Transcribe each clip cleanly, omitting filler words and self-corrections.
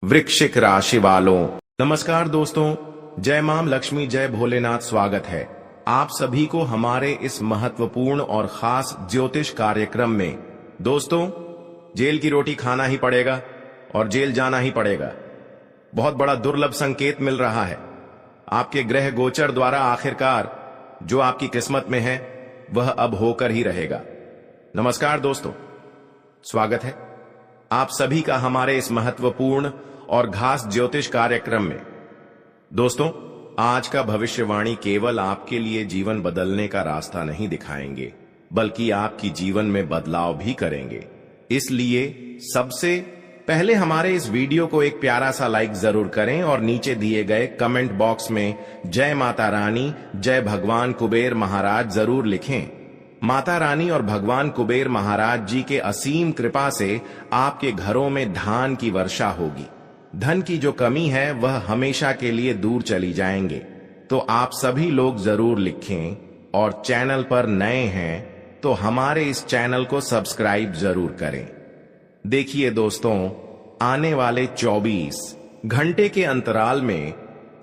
वृश्चिक राशि वालों, नमस्कार दोस्तों। जय मां लक्ष्मी, जय भोलेनाथ। स्वागत है आप सभी को हमारे इस महत्वपूर्ण और खास ज्योतिष कार्यक्रम में। दोस्तों, जेल की रोटी खाना ही पड़ेगा और जेल जाना ही पड़ेगा। बहुत बड़ा दुर्लभ संकेत मिल रहा है। आपके ग्रह गोचर द्वारा आखिरकार जो आपकी किस्मत में है वह अब होकर ही रहेगा। नमस्कार दोस्तों, स्वागत है आप सभी का हमारे इस महत्वपूर्ण और खास ज्योतिष कार्यक्रम में। दोस्तों, आज का भविष्यवाणी केवल आपके लिए जीवन बदलने का रास्ता नहीं दिखाएंगे, बल्कि आपकी जीवन में बदलाव भी करेंगे। इसलिए सबसे पहले हमारे इस वीडियो को एक प्यारा सा लाइक जरूर करें और नीचे दिए गए कमेंट बॉक्स में जय माता रानी, जय भगवान कुबेर महाराज जरूर लिखें। माता रानी और भगवान कुबेर महाराज जी के असीम कृपा से आपके घरों में धान की वर्षा होगी। धन की जो कमी है वह हमेशा के लिए दूर चली जाएंगे। तो आप सभी लोग जरूर लिखें, और चैनल पर नए हैं तो हमारे इस चैनल को सब्सक्राइब जरूर करें। देखिए दोस्तों, आने वाले 24 घंटे के अंतराल में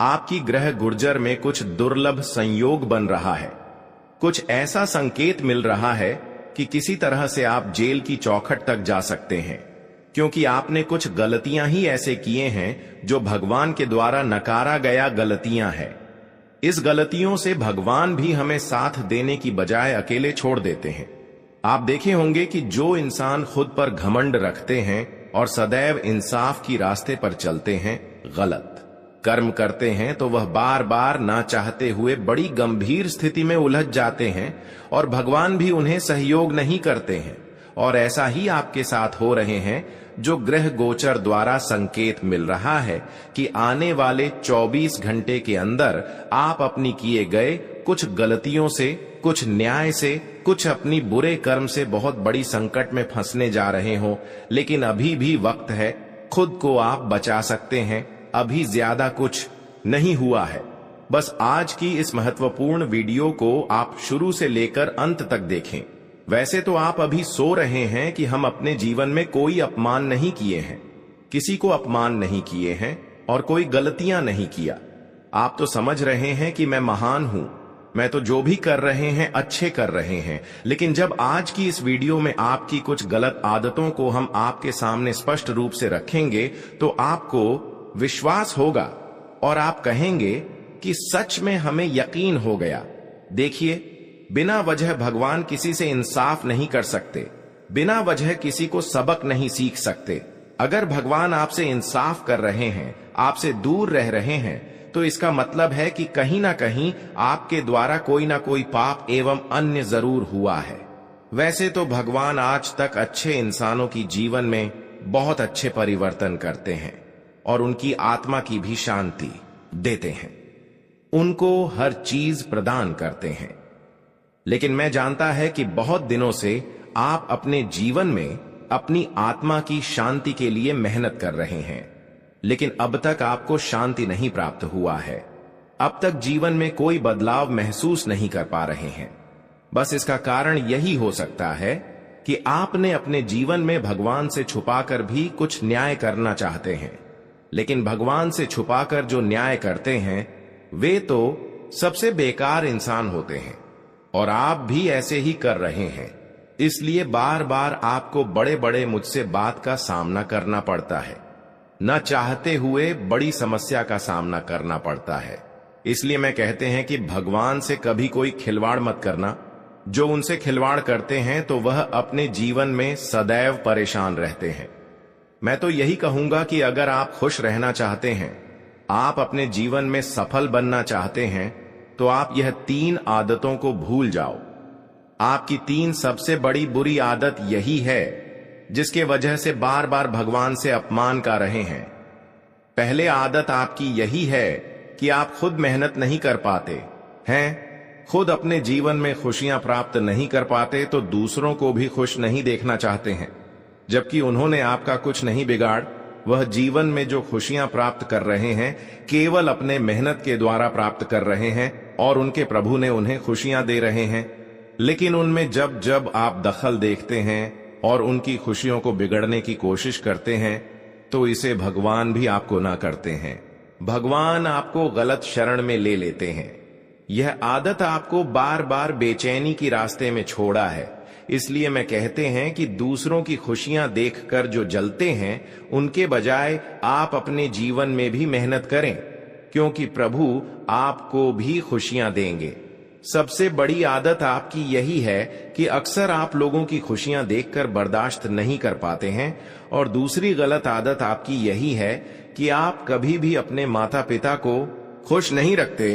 आपकी ग्रह गुर्जर में कुछ दुर्लभ संयोग बन रहा है। कुछ ऐसा संकेत मिल रहा है कि किसी तरह से आप जेल की चौखट तक जा सकते हैं, क्योंकि आपने कुछ गलतियां ही ऐसे किए हैं जो भगवान के द्वारा नकारा गया गलतियां हैं। इस गलतियों से भगवान भी हमें साथ देने की बजाय अकेले छोड़ देते हैं। आप देखे होंगे कि जो इंसान खुद पर घमंड रखते हैं और सदैव इंसाफ की रास्ते पर चलते हैं, गलत कर्म करते हैं, तो वह बार बार ना चाहते हुए बड़ी गंभीर स्थिति में उलझ जाते हैं और भगवान भी उन्हें सहयोग नहीं करते हैं। और ऐसा ही आपके साथ हो रहे हैं, जो ग्रह गोचर द्वारा संकेत मिल रहा है कि आने वाले 24 घंटे के अंदर आप अपनी किए गए कुछ गलतियों से, कुछ न्याय से, कुछ अपनी बुरे कर्म से बहुत बड़ी संकट में फंसने जा रहे हो। लेकिन अभी भी वक्त है, खुद को आप बचा सकते हैं। अभी ज्यादा कुछ नहीं हुआ है। बस आज की इस महत्वपूर्ण वीडियो को आप शुरू से लेकर अंत तक देखें। वैसे तो आप अभी सो रहे हैं कि हम अपने जीवन में कोई अपमान नहीं किए हैं, किसी को अपमान नहीं किए हैं और कोई गलतियां नहीं किया। आप तो समझ रहे हैं कि मैं महान हूं, मैं तो जो भी कर रहे हैं अच्छे कर रहे हैं। लेकिन जब आज की इस वीडियो में आपकी कुछ गलत आदतों को हम आपके सामने स्पष्ट रूप से रखेंगे, तो आपको विश्वास होगा और आप कहेंगे कि सच में हमें यकीन हो गया। देखिए, बिना वजह भगवान किसी से इंसाफ नहीं कर सकते, बिना वजह किसी को सबक नहीं सीख सकते। अगर भगवान आपसे इंसाफ कर रहे हैं, आपसे दूर रह रहे हैं, तो इसका मतलब है कि कहीं ना कहीं आपके द्वारा कोई ना कोई पाप एवं अन्य जरूर हुआ है। वैसे तो भगवान आज तक अच्छे इंसानों की जीवन में बहुत अच्छे परिवर्तन करते हैं और उनकी आत्मा की भी शांति देते हैं, उनको हर चीज प्रदान करते हैं। लेकिन मैं जानता है कि बहुत दिनों से आप अपने जीवन में अपनी आत्मा की शांति के लिए मेहनत कर रहे हैं, लेकिन अब तक आपको शांति नहीं प्राप्त हुआ है। अब तक जीवन में कोई बदलाव महसूस नहीं कर पा रहे हैं। बस इसका कारण यही हो सकता है कि आपने अपने जीवन में भगवान से छुपाकर भी कुछ न्याय करना चाहते हैं। लेकिन भगवान से छुपाकर जो न्याय करते हैं वे तो सबसे बेकार इंसान होते हैं, और आप भी ऐसे ही कर रहे हैं। इसलिए बार बार आपको बड़े बड़े मुझसे बात का सामना करना पड़ता है, न चाहते हुए बड़ी समस्या का सामना करना पड़ता है। इसलिए मैं कहते हैं कि भगवान से कभी कोई खिलवाड़ मत करना। जो उनसे खिलवाड़ करते हैं तो वह अपने जीवन में सदैव परेशान रहते हैं। मैं तो यही कहूंगा कि अगर आप खुश रहना चाहते हैं, आप अपने जीवन में सफल बनना चाहते हैं, तो आप यह 3 आदतों को भूल जाओ। आपकी 3 सबसे बड़ी बुरी आदत यही है जिसके वजह से बार बार भगवान से अपमान कर रहे हैं। पहले आदत आपकी यही है कि आप खुद मेहनत नहीं कर पाते हैं, खुद अपने जीवन में खुशियां प्राप्त नहीं कर पाते, तो दूसरों को भी खुश नहीं देखना चाहते हैं। जबकि उन्होंने आपका कुछ नहीं बिगाड़, वह जीवन में जो खुशियां प्राप्त कर रहे हैं केवल अपने मेहनत के द्वारा प्राप्त कर रहे हैं, और उनके प्रभु ने उन्हें खुशियां दे रहे हैं। लेकिन उनमें जब जब आप दखल देखते हैं और उनकी खुशियों को बिगड़ने की कोशिश करते हैं, तो इसे भगवान भी आपको ना करते हैं। भगवान आपको गलत शरण में ले लेते हैं। यह आदत आपको बार बार बेचैनी की रास्ते में छोड़ा है। इसलिए मैं कहते हैं कि दूसरों की खुशियां देखकर जो जलते हैं, उनके बजाय आप अपने जीवन में भी मेहनत करें, क्योंकि प्रभु आपको भी खुशियां देंगे। सबसे बड़ी आदत आपकी यही है कि अक्सर आप लोगों की खुशियां देखकर बर्दाश्त नहीं कर पाते हैं। और दूसरी गलत आदत आपकी यही है कि आप कभी भी अपने माता पिता को खुश नहीं रखते,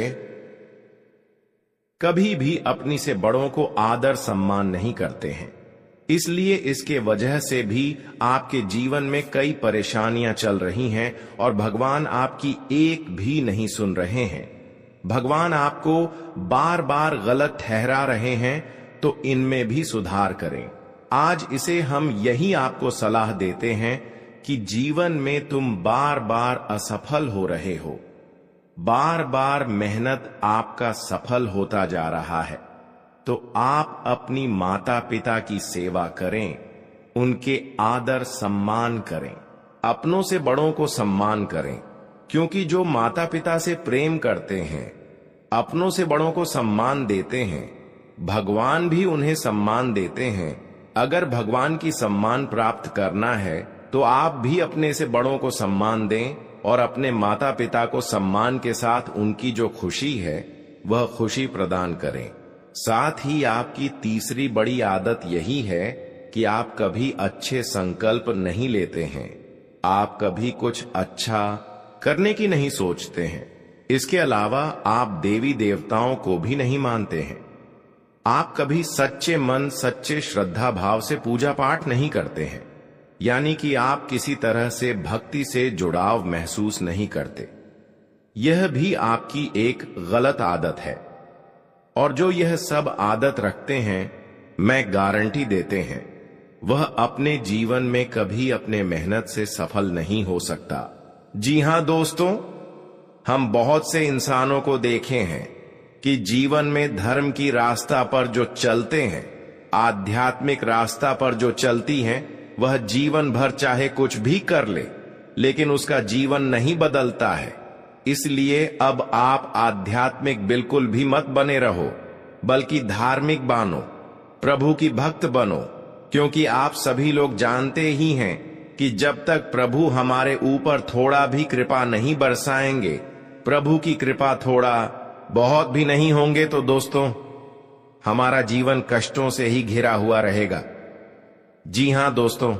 कभी भी अपनी से बड़ों को आदर सम्मान नहीं करते हैं। इसलिए इसके वजह से भी आपके जीवन में कई परेशानियां चल रही हैं और भगवान आपकी एक भी नहीं सुन रहे हैं। भगवान आपको बार बार गलत ठहरा रहे हैं, तो इनमें भी सुधार करें। आज इसे हम यही आपको सलाह देते हैं कि जीवन में तुम बार बार असफल हो रहे हो, बार बार मेहनत आपका सफल होता जा रहा है, तो आप अपनी माता पिता की सेवा करें, उनके आदर सम्मान करें, अपनों से बड़ों को सम्मान करें, क्योंकि जो माता पिता से प्रेम करते हैं, अपनों से बड़ों को सम्मान देते हैं, भगवान भी उन्हें सम्मान देते हैं। अगर भगवान की सम्मान प्राप्त करना है तो आप भी अपने से बड़ों को सम्मान दें और अपने माता पिता को सम्मान के साथ उनकी जो खुशी है वह खुशी प्रदान करें। साथ ही आपकी तीसरी बड़ी आदत यही है कि आप कभी अच्छे संकल्प नहीं लेते हैं, आप कभी कुछ अच्छा करने की नहीं सोचते हैं। इसके अलावा आप देवी देवताओं को भी नहीं मानते हैं। आप कभी सच्चे मन, सच्चे श्रद्धा भाव से पूजा पाठ नहीं करते हैं, यानी कि आप किसी तरह से भक्ति से जुड़ाव महसूस नहीं करते। यह भी आपकी एक गलत आदत है। और जो यह सब आदत रखते हैं, मैं गारंटी देते हैं, वह अपने जीवन में कभी अपने मेहनत से सफल नहीं हो सकता। जी हां दोस्तों, हम बहुत से इंसानों को देखे हैं कि जीवन में धर्म की रास्ता पर जो चलते हैं, आध्यात्मिक रास्ता पर जो चलती हैं, वह जीवन भर चाहे कुछ भी कर ले, लेकिन उसका जीवन नहीं बदलता है। इसलिए अब आप आध्यात्मिक बिल्कुल भी मत बने रहो, बल्कि धार्मिक बनो, प्रभु की भक्त बनो, क्योंकि आप सभी लोग जानते ही हैं कि जब तक प्रभु हमारे ऊपर थोड़ा भी कृपा नहीं बरसाएंगे, प्रभु की कृपा थोड़ा बहुत भी नहीं होंगे, तो दोस्तों हमारा जीवन कष्टों से ही घिरा हुआ रहेगा। जी हां दोस्तों,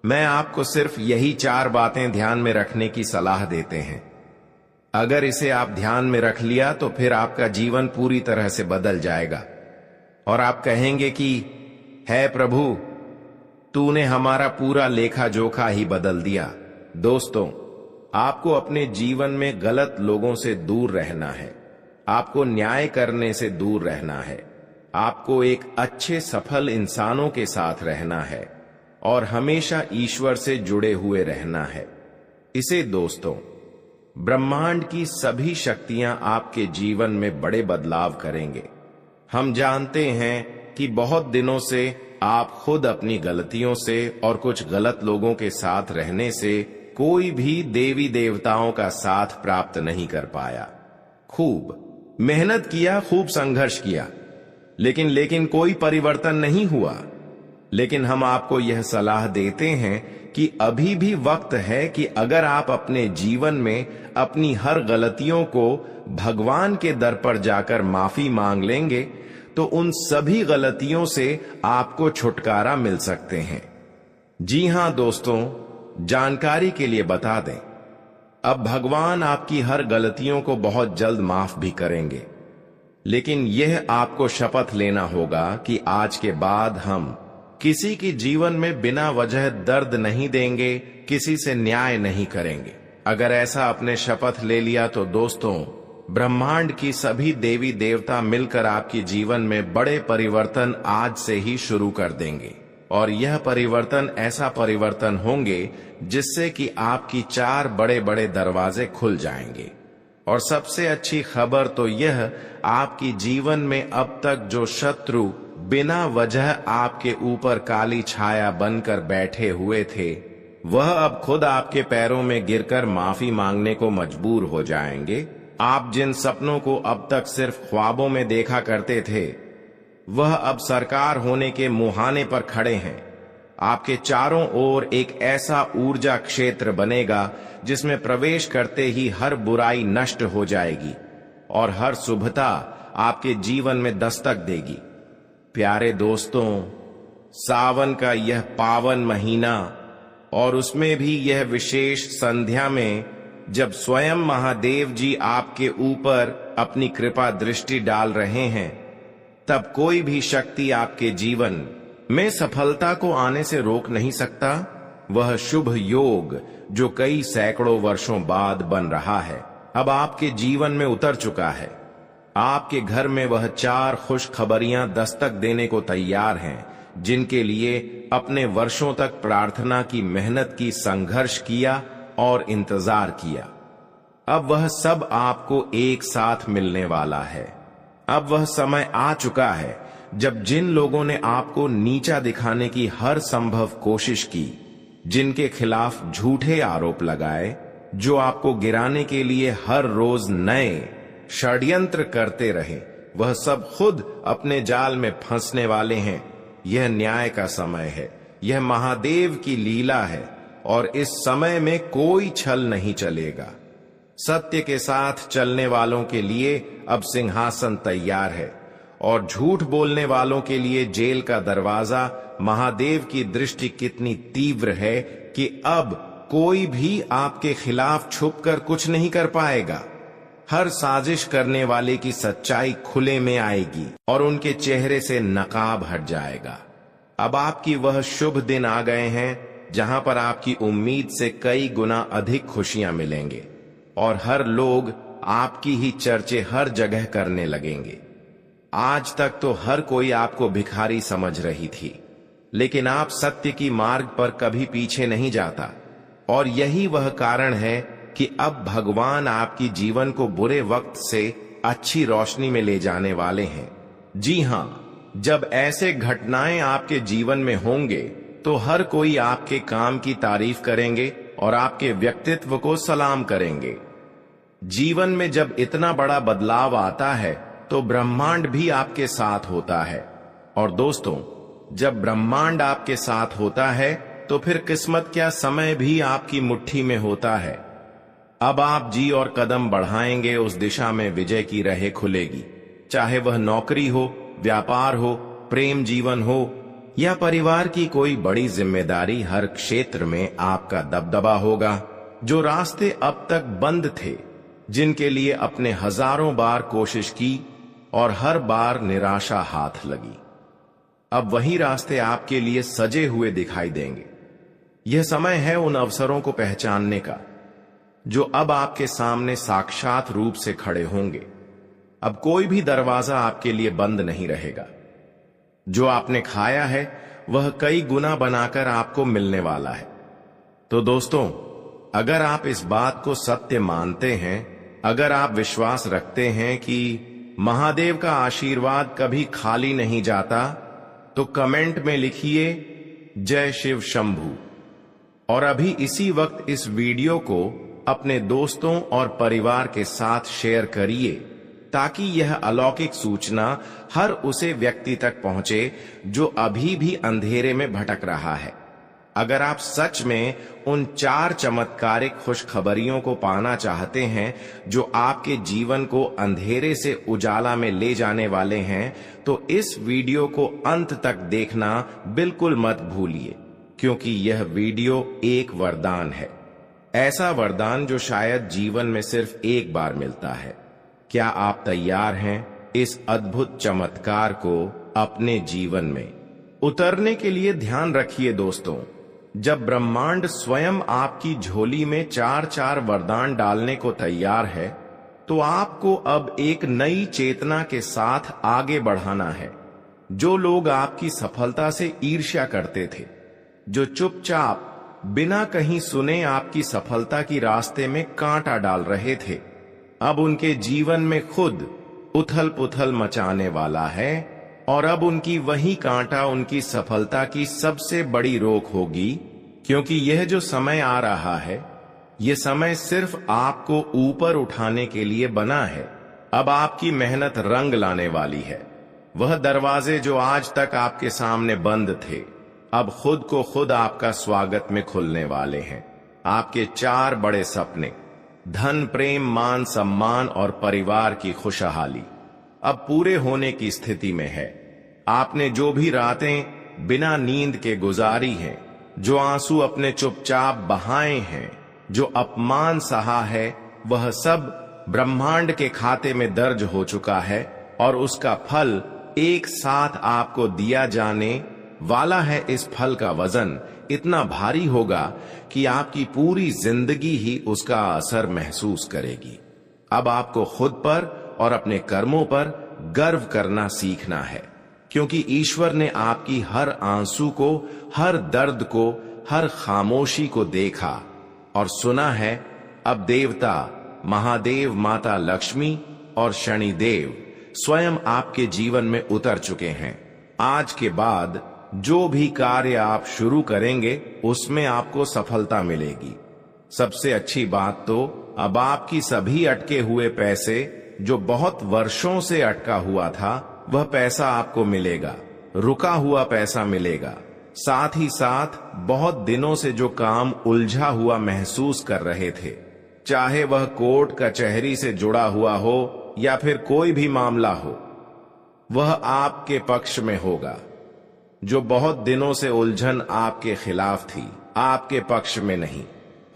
मैं आपको सिर्फ यही 4 बातें ध्यान में रखने की सलाह देते हैं। अगर इसे आप ध्यान में रख लिया तो फिर आपका जीवन पूरी तरह से बदल जाएगा और आप कहेंगे कि है प्रभु, तूने हमारा पूरा लेखा जोखा ही बदल दिया। दोस्तों, आपको अपने जीवन में गलत लोगों से दूर रहना है, आपको न्याय करने से दूर रहना है, आपको एक अच्छे सफल इंसानों के साथ रहना है और हमेशा ईश्वर से जुड़े हुए रहना है। इसे दोस्तों, ब्रह्मांड की सभी शक्तियां आपके जीवन में बड़े बदलाव करेंगे। हम जानते हैं कि बहुत दिनों से आप खुद अपनी गलतियों से और कुछ गलत लोगों के साथ रहने से कोई भी देवी देवताओं का साथ प्राप्त नहीं कर पाया। खूब मेहनत किया, खूब संघर्ष किया, लेकिन कोई परिवर्तन नहीं हुआ। लेकिन हम आपको यह सलाह देते हैं कि अभी भी वक्त है कि अगर आप अपने जीवन में अपनी हर गलतियों को भगवान के दर पर जाकर माफी मांग लेंगे, तो उन सभी गलतियों से आपको छुटकारा मिल सकते हैं। जी हां दोस्तों, जानकारी के लिए बता दें, अब भगवान आपकी हर गलतियों को बहुत जल्द माफ भी करेंगे, लेकिन यह आपको शपथ लेना होगा कि आज के बाद हम किसी की जीवन में बिना वजह दर्द नहीं देंगे, किसी से न्याय नहीं करेंगे। अगर ऐसा आपने शपथ ले लिया तो दोस्तों, ब्रह्मांड की सभी देवी देवता मिलकर आपके जीवन में बड़े परिवर्तन आज से ही शुरू कर देंगे। और यह परिवर्तन ऐसा परिवर्तन होंगे जिससे कि आपकी 4 बड़े बड़े दरवाजे खुल जाएंगे। और सबसे अच्छी खबर तो यह, आपकी जीवन में अब तक जो शत्रु बिना वजह आपके ऊपर काली छाया बनकर बैठे हुए थे, वह अब खुद आपके पैरों में गिरकर माफी मांगने को मजबूर हो जाएंगे। आप जिन सपनों को अब तक सिर्फ ख्वाबों में देखा करते थे, वह अब सरकार होने के मुहाने पर खड़े हैं। आपके चारों ओर एक ऐसा ऊर्जा क्षेत्र बनेगा जिसमें प्रवेश करते ही हर बुराई नष्ट हो जाएगी और हर शुभता आपके जीवन में दस्तक देगी। प्यारे दोस्तों, सावन का यह पावन महीना और उसमें भी यह विशेष संध्या में, जब स्वयं महादेव जी आपके ऊपर अपनी कृपा दृष्टि डाल रहे हैं, तब कोई भी शक्ति आपके जीवन में सफलता को आने से रोक नहीं सकता। वह शुभ योग जो कई सैकड़ों वर्षों बाद बन रहा है, अब आपके जीवन में उतर चुका है। आपके घर में वह 4 खुशखबरियां दस्तक देने को तैयार हैं, जिनके लिए अपने वर्षों तक प्रार्थना की, मेहनत की, संघर्ष किया और इंतजार किया। अब वह सब आपको एक साथ मिलने वाला है। अब वह समय आ चुका है जब जिन लोगों ने आपको नीचा दिखाने की हर संभव कोशिश की, जिनके खिलाफ झूठे आरोप लगाए, जो आपको गिराने के लिए हर रोज नए षड्यंत्र करते रहे, वह सब खुद अपने जाल में फंसने वाले हैं। यह न्याय का समय है, यह महादेव की लीला है और इस समय में कोई छल नहीं चलेगा। सत्य के साथ चलने वालों के लिए अब सिंहासन तैयार है और झूठ बोलने वालों के लिए जेल का दरवाजा। महादेव की दृष्टि कितनी तीव्र है कि अब कोई भी आपके खिलाफ छुपकर कुछ नहीं कर पाएगा। हर साजिश करने वाले की सच्चाई खुले में आएगी और उनके चेहरे से नकाब हट जाएगा। अब आपकी वह शुभ दिन आ गए हैं जहां पर आपकी उम्मीद से कई गुना अधिक खुशियां मिलेंगे और हर लोग आपकी ही चर्चे हर जगह करने लगेंगे। आज तक तो हर कोई आपको भिखारी समझ रही थी, लेकिन आप सत्य की मार्ग पर कभी पीछे नहीं जाता और यही वह कारण है कि अब भगवान आपकी जीवन को बुरे वक्त से अच्छी रोशनी में ले जाने वाले हैं। जी हां, जब ऐसे घटनाएं आपके जीवन में होंगे तो हर कोई आपके काम की तारीफ करेंगे और आपके व्यक्तित्व को सलाम करेंगे। जीवन में जब इतना बड़ा बदलाव आता है तो ब्रह्मांड भी आपके साथ होता है। और दोस्तों, जब ब्रह्मांड आपके साथ होता है तो फिर किस्मत क्या, समय भी आपकी मुट्ठी में होता है। अब आप जी और कदम बढ़ाएंगे, उस दिशा में विजय की राहें खुलेगी। चाहे वह नौकरी हो, व्यापार हो, प्रेम जीवन हो या परिवार की कोई बड़ी जिम्मेदारी, हर क्षेत्र में आपका दबदबा होगा। जो रास्ते अब तक बंद थे, जिनके लिए अपने हजारों बार कोशिश की और हर बार निराशा हाथ लगी, अब वही रास्ते आपके लिए सजे हुए दिखाई देंगे। यह समय है उन अवसरों को पहचानने का जो अब आपके सामने साक्षात रूप से खड़े होंगे। अब कोई भी दरवाजा आपके लिए बंद नहीं रहेगा। जो आपने खाया है वह कई गुना बनाकर आपको मिलने वाला है। तो दोस्तों, अगर आप इस बात को सत्य मानते हैं, अगर आप विश्वास रखते हैं कि महादेव का आशीर्वाद कभी खाली नहीं जाता, तो कमेंट में लिखिए जय शिव शंभू। और अभी इसी वक्त इस वीडियो को अपने दोस्तों और परिवार के साथ शेयर करिए ताकि यह अलौकिक सूचना हर उसे व्यक्ति तक पहुंचे जो अभी भी अंधेरे में भटक रहा है। अगर आप सच में उन 4 चमत्कारिक खुशखबरियों को पाना चाहते हैं जो आपके जीवन को अंधेरे से उजाला में ले जाने वाले हैं, तो इस वीडियो को अंत तक देखना बिल्कुल मत भूलिए, क्योंकि यह वीडियो एक वरदान है। ऐसा वरदान जो शायद जीवन में सिर्फ एक बार मिलता है। क्या आप तैयार हैं इस अद्भुत चमत्कार को अपने जीवन में उतरने के लिए? ध्यान रखिए दोस्तों, जब ब्रह्मांड स्वयं आपकी झोली में 4-4 वरदान डालने को तैयार है, तो आपको अब एक नई चेतना के साथ आगे बढ़ाना है। जो लोग आपकी सफलता से ईर्ष्या करते थे, जो चुपचाप बिना कहीं सुने आपकी सफलता की रास्ते में कांटा डाल रहे थे, अब उनके जीवन में खुद उथल पुथल मचाने वाला है और अब उनकी वही कांटा उनकी सफलता की सबसे बड़ी रोक होगी, क्योंकि यह जो समय आ रहा है, यह समय सिर्फ आपको ऊपर उठाने के लिए बना है। अब आपकी मेहनत रंग लाने वाली है। वह दरवाजे जो आज तक आपके सामने बंद थे, अब खुद को खुद आपका स्वागत में खुलने वाले हैं। आपके 4 बड़े सपने, धन, प्रेम, मान, सम्मान और परिवार की खुशहाली, अब पूरे होने की स्थिति में है। आपने जो भी रातें बिना नींद के गुजारी हैं, जो आंसू अपने चुपचाप बहाए हैं, जो अपमान सहा है, वह सब ब्रह्मांड के खाते में दर्ज हो चुका है और उसका फल एक साथ आपको दिया जाने वाला है। इस फल का वजन इतना भारी होगा कि आपकी पूरी जिंदगी ही उसका असर महसूस करेगी। अब आपको खुद पर और अपने कर्मों पर गर्व करना सीखना है, क्योंकि ईश्वर ने आपकी हर आंसू को, हर दर्द को, हर खामोशी को देखा और सुना है। अब देवता महादेव, माता लक्ष्मी और शनिदेव स्वयं आपके जीवन में उतर चुके हैं। आज के बाद जो भी कार्य आप शुरू करेंगे, उसमें आपको सफलता मिलेगी। सबसे अच्छी बात तो अब आपकी सभी अटके हुए पैसे, जो बहुत वर्षों से अटका हुआ था, वह पैसा आपको मिलेगा। रुका हुआ पैसा मिलेगा। साथ ही साथ बहुत दिनों से जो काम उलझा हुआ महसूस कर रहे थे, चाहे वह कोर्ट कचहरी से जुड़ा हुआ हो या फिर कोई भी मामला हो, वह आपके पक्ष में होगा। जो बहुत दिनों से उलझन आपके खिलाफ थी, आपके पक्ष में नहीं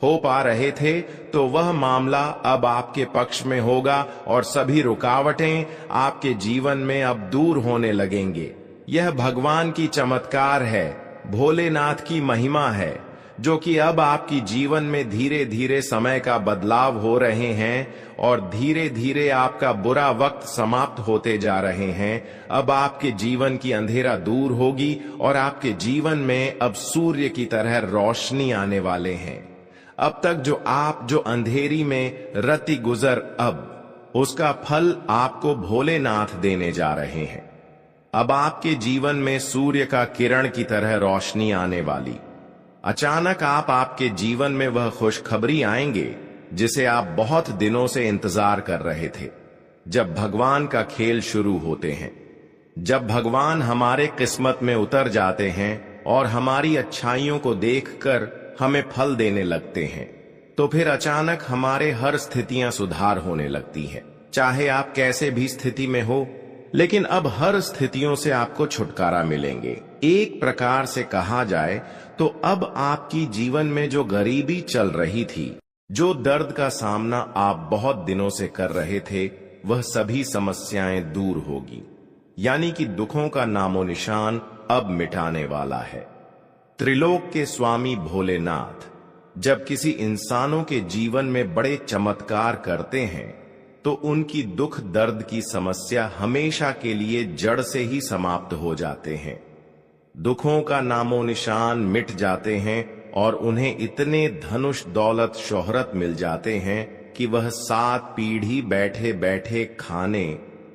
हो पा रहे थे, तो वह मामला अब आपके पक्ष में होगा और सभी रुकावटें आपके जीवन में अब दूर होने लगेंगे। यह भगवान की चमत्कार है, भोलेनाथ की महिमा है, जो कि अब आपकी जीवन में धीरे धीरे समय का बदलाव हो रहे हैं और धीरे धीरे आपका बुरा वक्त समाप्त होते जा रहे हैं। अब आपके जीवन की अंधेरा दूर होगी और आपके जीवन में अब सूर्य की तरह रोशनी आने वाले हैं। अब तक जो अंधेरी में रति गुजर, अब उसका फल आपको भोलेनाथ देने जा रहे हैं। अब आपके जीवन में सूर्य का किरण की तरह रोशनी आने वाली। अचानक आपके जीवन में वह खुशखबरी आएंगे जिसे आप बहुत दिनों से इंतजार कर रहे थे। जब भगवान का खेल शुरू होते हैं, जब भगवान हमारे किस्मत में उतर जाते हैं और हमारी अच्छाइयों को देखकर हमें फल देने लगते हैं, तो फिर अचानक हमारे हर स्थितियां सुधार होने लगती हैं। चाहे आप कैसे भी स्थिति में हो, लेकिन अब हर स्थितियों से आपको छुटकारा मिलेंगे। एक प्रकार से कहा जाए तो अब आपकी जीवन में जो गरीबी चल रही थी, जो दर्द का सामना आप बहुत दिनों से कर रहे थे, वह सभी समस्याएं दूर होगी। यानी कि दुखों का नामो निशान अब मिटाने वाला है। त्रिलोक के स्वामी भोलेनाथ जब किसी इंसानों के जीवन में बड़े चमत्कार करते हैं, तो उनकी दुख दर्द की समस्या हमेशा के लिए जड़ से ही समाप्त हो जाते हैं। दुखों का नामो निशान मिट जाते हैं और उन्हें इतने धनुष, दौलत, शोहरत मिल जाते हैं कि वह 7 पीढ़ी बैठे बैठे खाने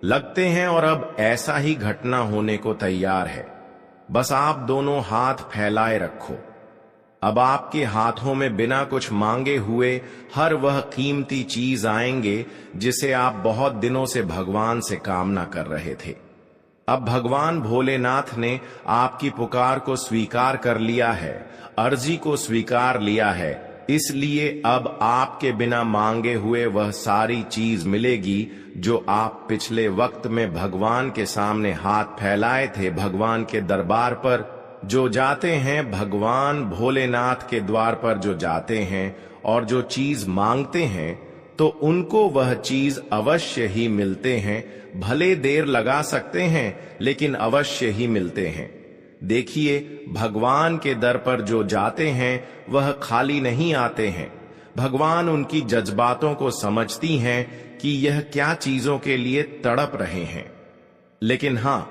लगते हैं। और अब ऐसा ही घटना होने को तैयार है। बस आप दोनों हाथ फैलाए रखो। अब आपके हाथों में बिना कुछ मांगे हुए हर वह कीमती चीज आएंगे जिसे आप बहुत दिनों से भगवान से कामना कर रहे थे। अब भगवान भोलेनाथ ने आपकी पुकार को स्वीकार कर लिया है, अर्जी को स्वीकार लिया है। इसलिए अब आपके बिना मांगे हुए वह सारी चीज मिलेगी जो आप पिछले वक्त में भगवान के सामने हाथ फैलाए थे। भगवान के दरबार पर जो जाते हैं, भगवान भोलेनाथ के द्वार पर जो जाते हैं और जो चीज मांगते हैं, तो उनको वह चीज अवश्य ही मिलते हैं। भले देर लगा सकते हैं, लेकिन अवश्य ही मिलते हैं। देखिए, भगवान के दर पर जो जाते हैं वह खाली नहीं आते हैं। भगवान उनकी जज्बातों को समझती हैं कि यह क्या चीजों के लिए तड़प रहे हैं। लेकिन हां,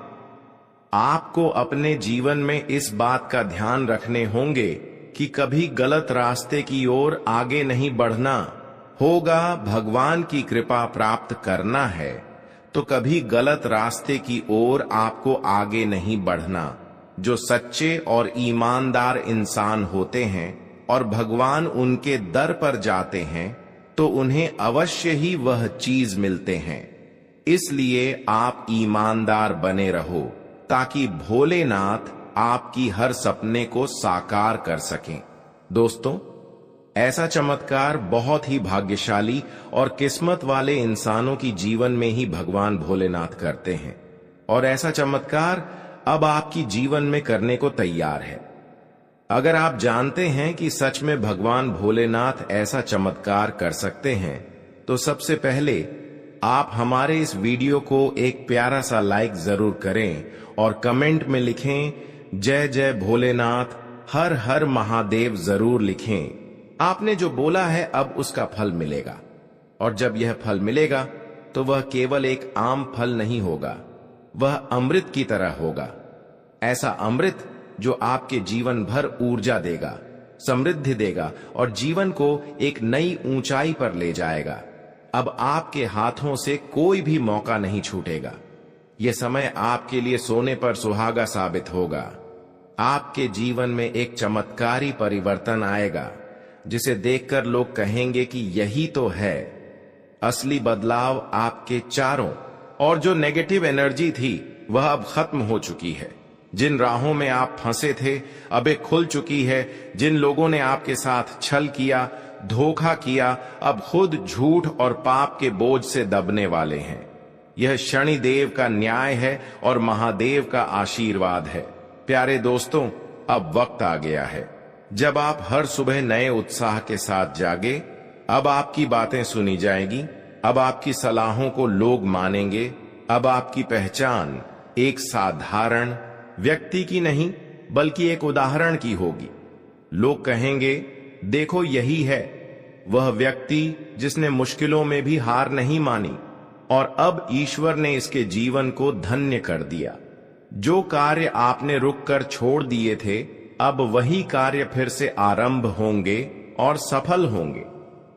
आपको अपने जीवन में इस बात का ध्यान रखने होंगे कि कभी गलत रास्ते की ओर आगे नहीं बढ़ना होगा। भगवान की कृपा प्राप्त करना है तो कभी गलत रास्ते की ओर आपको आगे नहीं बढ़ना। जो सच्चे और ईमानदार इंसान होते हैं और भगवान उनके दर पर जाते हैं तो उन्हें अवश्य ही वह चीज मिलते हैं। इसलिए आप ईमानदार बने रहो ताकि भोलेनाथ आपकी हर सपने को साकार कर सकें। दोस्तों, ऐसा चमत्कार बहुत ही भाग्यशाली और किस्मत वाले इंसानों की जीवन में ही भगवान भोलेनाथ करते हैं और ऐसा चमत्कार अब आपकी जीवन में करने को तैयार है। अगर आप जानते हैं कि सच में भगवान भोलेनाथ ऐसा चमत्कार कर सकते हैं तो सबसे पहले आप हमारे इस वीडियो को एक प्यारा सा लाइक जरूर करें और कमेंट में लिखें जय जय भोलेनाथ, हर हर महादेव जरूर लिखें। आपने जो बोला है अब उसका फल मिलेगा और जब यह फल मिलेगा तो वह केवल एक आम फल नहीं होगा, वह अमृत की तरह होगा। ऐसा अमृत जो आपके जीवन भर ऊर्जा देगा, समृद्धि देगा और जीवन को एक नई ऊंचाई पर ले जाएगा। अब आपके हाथों से कोई भी मौका नहीं छूटेगा। यह समय आपके लिए सोने पर सुहागा साबित होगा। आपके जीवन में एक चमत्कारी परिवर्तन आएगा जिसे देखकर लोग कहेंगे कि यही तो है असली बदलाव। आपके चारों और जो नेगेटिव एनर्जी थी वह अब खत्म हो चुकी है। जिन राहों में आप फंसे थे अब एक खुल चुकी है। जिन लोगों ने आपके साथ छल किया, धोखा किया, अब खुद झूठ और पाप के बोझ से दबने वाले हैं। यह शनिदेव का न्याय है और महादेव का आशीर्वाद है। प्यारे दोस्तों, अब वक्त आ गया है जब आप हर सुबह नए उत्साह के साथ जागे। अब आपकी बातें सुनी जाएगी, अब आपकी सलाहों को लोग मानेंगे। अब आपकी पहचान एक साधारण व्यक्ति की नहीं बल्कि एक उदाहरण की होगी। लोग कहेंगे, देखो यही है वह व्यक्ति जिसने मुश्किलों में भी हार नहीं मानी और अब ईश्वर ने इसके जीवन को धन्य कर दिया। जो कार्य आपने रुक कर छोड़ दिए थे अब वही कार्य फिर से आरंभ होंगे और सफल होंगे।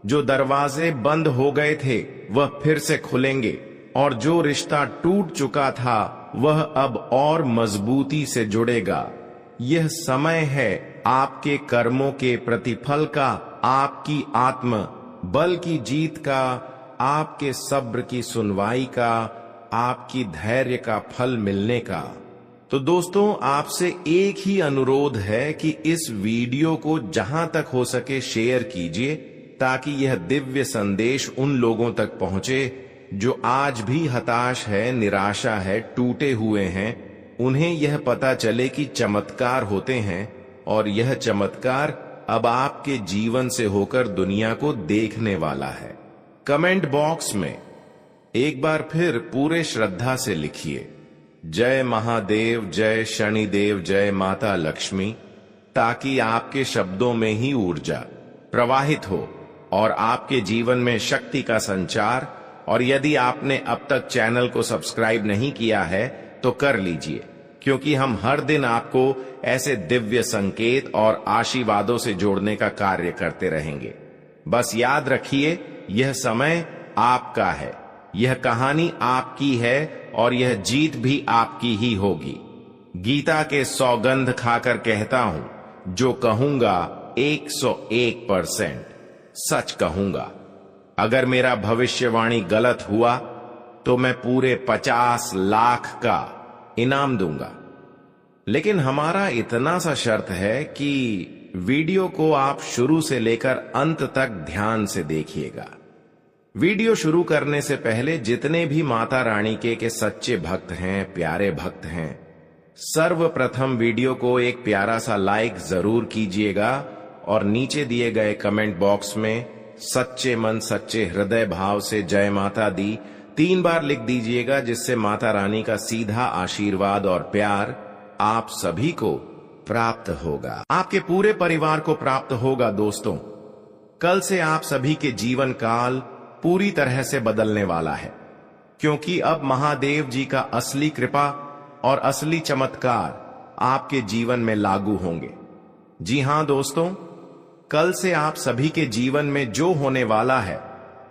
जो दरवाजे बंद हो गए थे वह फिर से खुलेंगे और जो रिश्ता टूट चुका था वह अब और मजबूती से जुड़ेगा। यह समय है आपके कर्मों के प्रतिफल का, आपकी आत्म बल की जीत का, आपके सब्र की सुनवाई का, आपकी धैर्य का फल मिलने का। तो दोस्तों, आपसे एक ही अनुरोध है कि इस वीडियो को जहां तक हो सके शेयर कीजिए ताकि यह दिव्य संदेश उन लोगों तक पहुंचे जो आज भी हताश है, निराशा है, टूटे हुए हैं। उन्हें यह पता चले कि चमत्कार होते हैं और यह चमत्कार अब आपके जीवन से होकर दुनिया को देखने वाला है। कमेंट बॉक्स में एक बार फिर पूरे श्रद्धा से लिखिए जय महादेव, जय शनिदेव, जय माता लक्ष्मी, ताकि आपके शब्दों में ही ऊर्जा प्रवाहित हो और आपके जीवन में शक्ति का संचार। और यदि आपने अब तक चैनल को सब्सक्राइब नहीं किया है तो कर लीजिए, क्योंकि हम हर दिन आपको ऐसे दिव्य संकेत और आशीर्वादों से जोड़ने का कार्य करते रहेंगे। बस याद रखिए, यह समय आपका है, यह कहानी आपकी है और यह जीत भी आपकी ही होगी। गीता के सौगंध खाकर कहता हूं, जो कहूंगा 101% सच कहूंगा। अगर मेरा भविष्यवाणी गलत हुआ तो मैं पूरे 50 लाख का इनाम दूंगा। लेकिन हमारा इतना सा शर्त है कि वीडियो को आप शुरू से लेकर अंत तक ध्यान से देखिएगा। वीडियो शुरू करने से पहले जितने भी माता रानी के सच्चे भक्त हैं, प्यारे भक्त हैं, सर्वप्रथम वीडियो को एक प्यारा सा लाइक जरूर कीजिएगा और नीचे दिए गए कमेंट बॉक्स में सच्चे मन सच्चे हृदय भाव से जय माता दी 3 बार लिख दीजिएगा, जिससे माता रानी का सीधा आशीर्वाद और प्यार आप सभी को प्राप्त होगा, आपके पूरे परिवार को प्राप्त होगा। दोस्तों, कल से आप सभी के जीवन काल पूरी तरह से बदलने वाला है, क्योंकि अब महादेव जी का असली कृपा और असली चमत्कार आपके जीवन में लागू होंगे। जी हां दोस्तों, कल से आप सभी के जीवन में जो होने वाला है,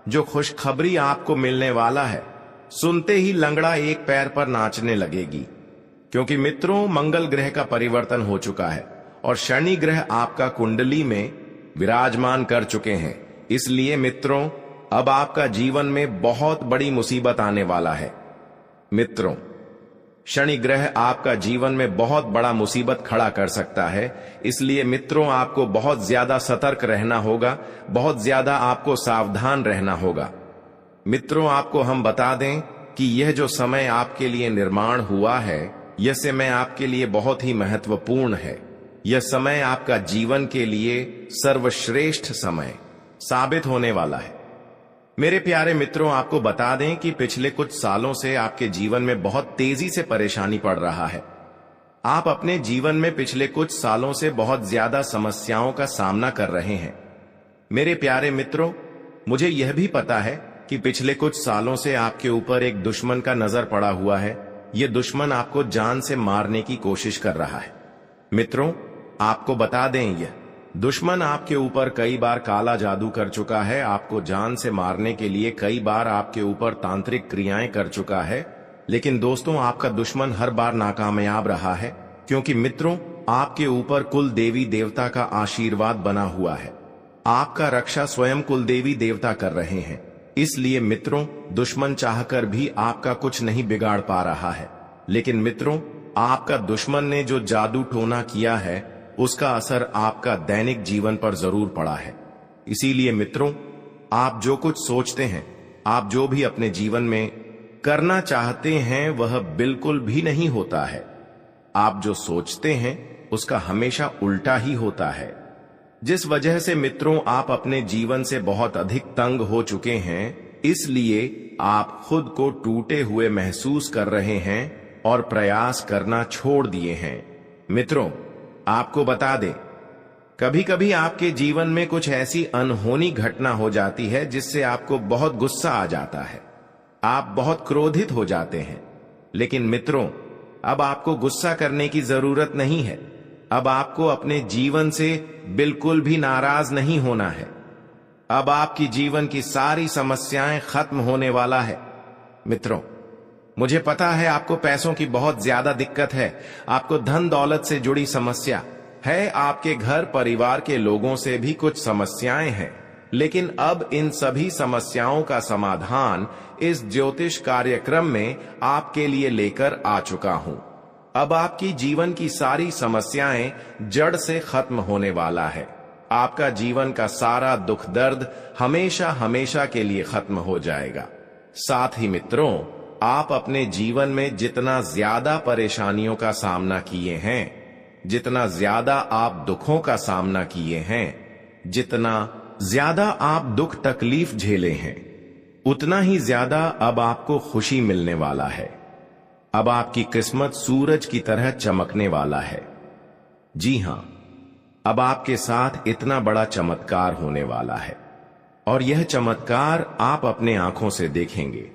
जो खुशखबरी आपको मिलने वाला है, सुनते ही लंगड़ा एक पैर पर नाचने लगेगी। क्योंकि मित्रों मंगल ग्रह का परिवर्तन हो चुका है और शनि ग्रह आपका कुंडली में विराजमान कर चुके हैं। इसलिए मित्रों अब आपका जीवन में बहुत बड़ी मुसीबत आने वाला है। मित्रों शनि ग्रह आपका जीवन में बहुत बड़ा मुसीबत खड़ा कर सकता है। इसलिए मित्रों आपको बहुत ज्यादा सतर्क रहना होगा, बहुत ज्यादा आपको सावधान रहना होगा। मित्रों आपको हम बता दें कि यह जो समय आपके लिए निर्माण हुआ है, यह समय आपके लिए बहुत ही महत्वपूर्ण है। यह समय आपका जीवन के लिए सर्वश्रेष्ठ समय साबित होने वाला है। मेरे प्यारे मित्रों आपको बता दें कि पिछले कुछ सालों से आपके जीवन में बहुत तेजी से परेशानी पड़ रहा है। आप अपने जीवन में पिछले कुछ सालों से बहुत ज्यादा समस्याओं का सामना कर रहे हैं। मेरे प्यारे मित्रों मुझे यह भी पता है कि पिछले कुछ सालों से आपके ऊपर एक दुश्मन का नजर पड़ा हुआ है। यह दुश्मन आपको जान से मारने की कोशिश कर रहा है। मित्रों आपको बता दें यह दुश्मन आपके ऊपर कई बार काला जादू कर चुका है, आपको जान से मारने के लिए कई बार आपके ऊपर तांत्रिक क्रियाएं कर चुका है। लेकिन दोस्तों आपका दुश्मन हर बार नाकामयाब रहा है, क्योंकि मित्रों आपके ऊपर कुल देवी देवता का आशीर्वाद बना हुआ है। आपका रक्षा स्वयं कुल देवी देवता कर रहे हैं। इसलिए मित्रों दुश्मन चाहकर भी आपका कुछ नहीं बिगाड़ पा रहा है। लेकिन मित्रों आपका दुश्मन ने जो जादू टोना किया है उसका असर आपका दैनिक जीवन पर जरूर पड़ा है। इसीलिए मित्रों आप जो कुछ सोचते हैं, आप जो भी अपने जीवन में करना चाहते हैं वह बिल्कुल भी नहीं होता है। आप जो सोचते हैं उसका हमेशा उल्टा ही होता है, जिस वजह से मित्रों आप अपने जीवन से बहुत अधिक तंग हो चुके हैं। इसलिए आप खुद को टूटे हुए महसूस कर रहे हैं और प्रयास करना छोड़ दिए हैं। मित्रों आपको बता दें कभी कभी आपके जीवन में कुछ ऐसी अनहोनी घटना हो जाती है जिससे आपको बहुत गुस्सा आ जाता है, आप बहुत क्रोधित हो जाते हैं। लेकिन मित्रों अब आपको गुस्सा करने की जरूरत नहीं है। अब आपको अपने जीवन से बिल्कुल भी नाराज नहीं होना है। अब आपकी जीवन की सारी समस्याएं खत्म होने वाला है। मित्रों मुझे पता है आपको पैसों की बहुत ज्यादा दिक्कत है, आपको धन दौलत से जुड़ी समस्या है, आपके घर परिवार के लोगों से भी कुछ समस्याएं हैं। लेकिन अब इन सभी समस्याओं का समाधान इस ज्योतिष कार्यक्रम में आपके लिए लेकर आ चुका हूं। अब आपकी जीवन की सारी समस्याएं जड़ से खत्म होने वाला है। आपका जीवन का सारा दुख दर्द हमेशा हमेशा के लिए खत्म हो जाएगा। साथ ही मित्रों आप अपने जीवन में जितना ज्यादा परेशानियों का सामना किए हैं, जितना ज्यादा आप दुखों का सामना किए हैं, जितना ज्यादा आप दुख तकलीफ झेले हैं, उतना ही ज्यादा अब आपको खुशी मिलने वाला है। अब आपकी किस्मत सूरज की तरह चमकने वाला है। जी हां अब आपके साथ इतना बड़ा चमत्कार होने वाला है और यह चमत्कार आप अपने आंखों से देखेंगे।